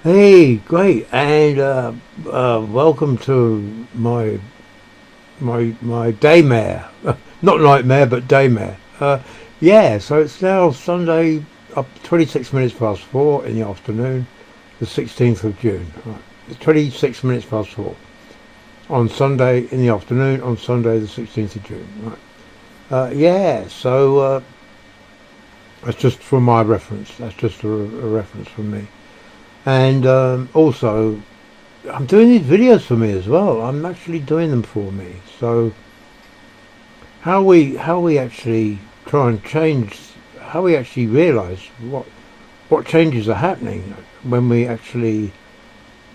Hey, great, and welcome to my daymare, not nightmare, but daymare. Yeah, so it's now Sunday, up 26 minutes past 4 in the afternoon, the 16th of June. Right. It's 26 minutes past 4 on Sunday in the afternoon, on Sunday the 16th of June. Right. Yeah, so that's just for my reference. That's just a reference from me. And also, I'm doing these videos for me as well. I'm actually doing them for me. So how we actually try and change, how we actually realise what changes are happening when we actually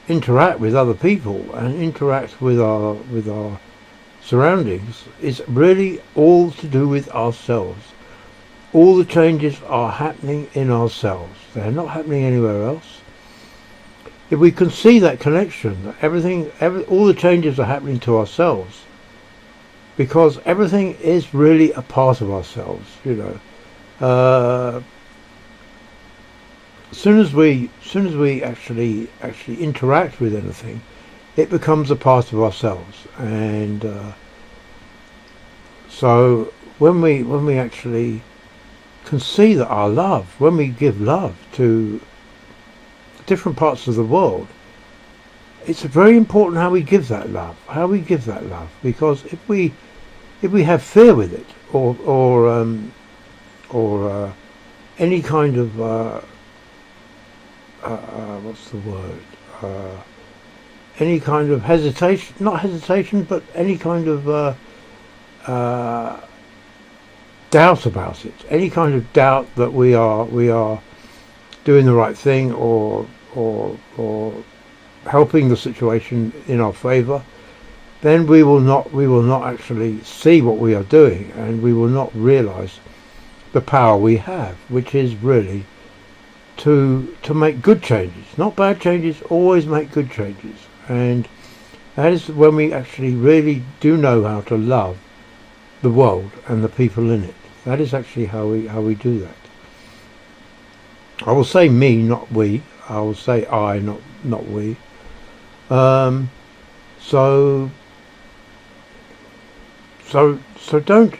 interact with other people and interact with our surroundings is really all to do with ourselves. All the changes are happening in ourselves. They're not happening anywhere else. If we can see that connection, that all the changes are happening to ourselves, because everything is really a part of ourselves. As soon as we actually interact with anything, it becomes a part of ourselves. And so when we actually can see that our love, when we give love to different parts of the world, it's very important how we give that love, because if we have fear with it, or any kind of what's the word, any kind of hesitation, not hesitation, but any kind of doubt about it, any kind of doubt that we are doing the right thing, or helping the situation in our favour, then we will not actually see what we are doing, and we will not realise the power we have, which is really to make good changes, not bad changes. Always make good changes, and that is when we actually really do know how to love the world and the people in it. That is actually how we do that. I will say me, not we. I will say I, not we. So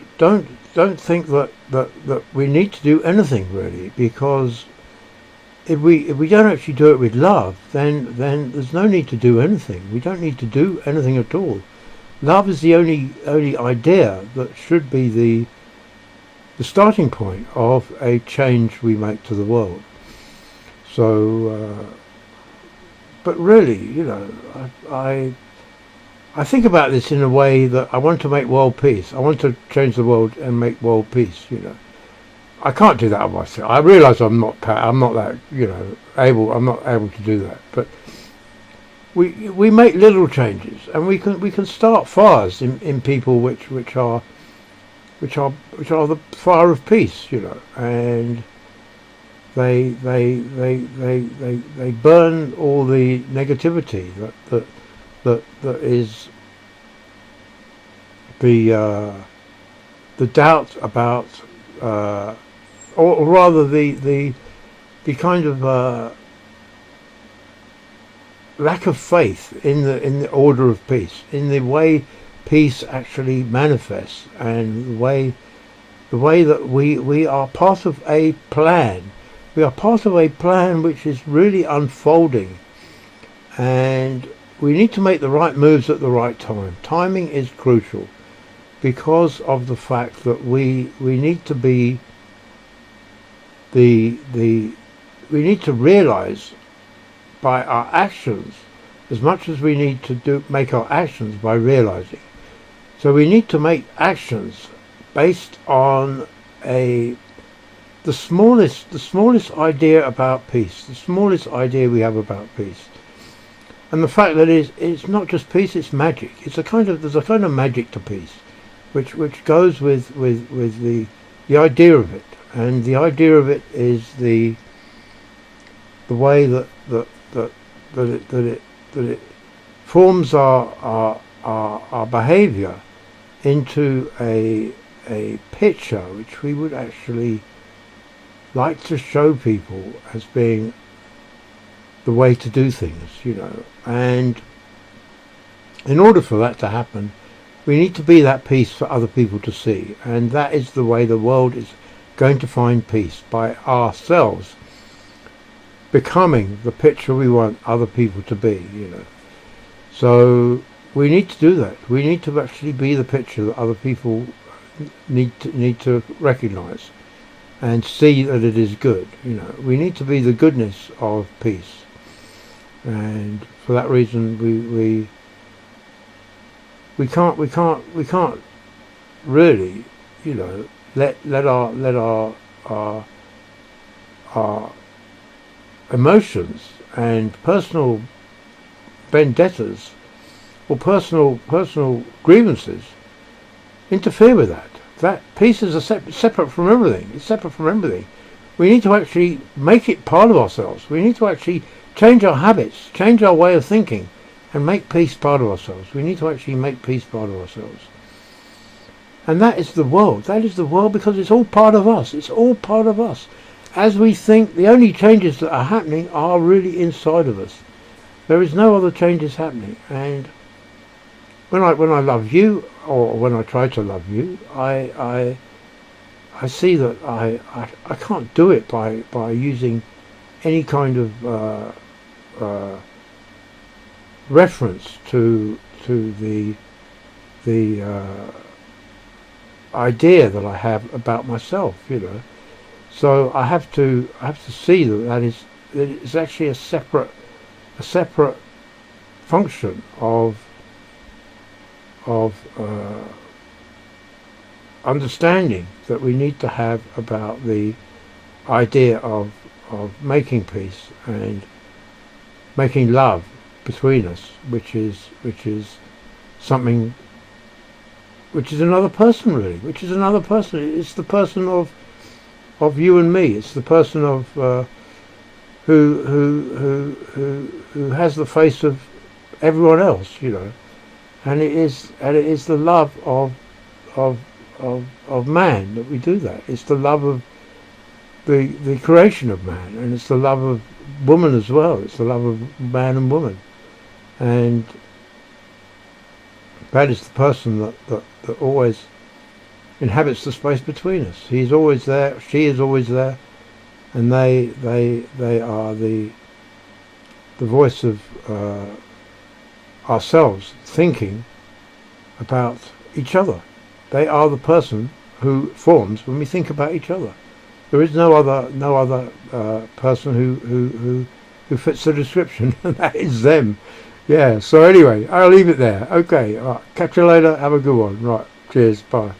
don't think that we need to do anything really, because if we don't actually do it with love, then there's no need to do anything. We don't need to do anything at all. Love is the only idea that should be the starting point of a change we make to the world. So, but really, I think about this in a way that I want to make world peace. I want to change the world and make world peace. I can't do that on myself. I realise I'm not that able. I'm not able to do that. But we make little changes, and we can start fires in people which are the fire of peace. And they burn all the negativity that is the doubt about, or rather the kind of lack of faith in the order of peace, in the way peace actually manifests, and the way that we are part of a plan. We are part of a plan which is really unfolding, and we need to make the right moves at the right time. Timing is crucial, because of the fact that we need to be we need to realise by our actions as much as we need to make our actions by realising. So we need to make actions based on the smallest idea about peace, the smallest idea we have about peace, and the fact that it's not just peace; it's magic. There's a kind of magic to peace, which goes with the idea of it, and the idea of it is the way that it forms our behaviour into a picture which we would actually like to show people as being the way to do things, and in order for that to happen, we need to be that peace for other people to see, and that is the way the world is going to find peace, by ourselves becoming the picture we want other people to be, So we need to do that. We need to actually be the picture that other people need to recognise and see that it is good. We need to be the goodness of peace, and for that reason we can't really, let our emotions and personal vendettas or personal grievances interfere with that. That peace is separate from everything. It's separate from everything. We need to actually make it part of ourselves. We need to actually change our habits, change our way of thinking, and make peace part of ourselves. We need to actually make peace part of ourselves. And that is the world. That is the world, because it's all part of us. It's all part of us. As we think, the only changes that are happening are really inside of us. There is no other changes happening. And when I love you, or when I try to love you, I see that I can't do it by using any kind of reference to the idea that I have about myself, So I have to see that it's actually a separate function of understanding that we need to have about the idea of making peace and making love between us, which is something which is another person, really, which is another person. It's the person of you and me. It's the person of who has the face of everyone else, and it is the love of man that we do that. It's the love of the creation of man, and it's the love of woman as well. It's the love of man and woman, and that is the person that always inhabits the space between us. He's always there, she is always there, and they are the voice of ourselves thinking about each other. They are the person who forms when we think about each other. There is no other person who fits the description, and that is them. Yeah, so anyway, I'll leave it there. Okay, all right, catch you later, have a good one. Right, cheers, bye.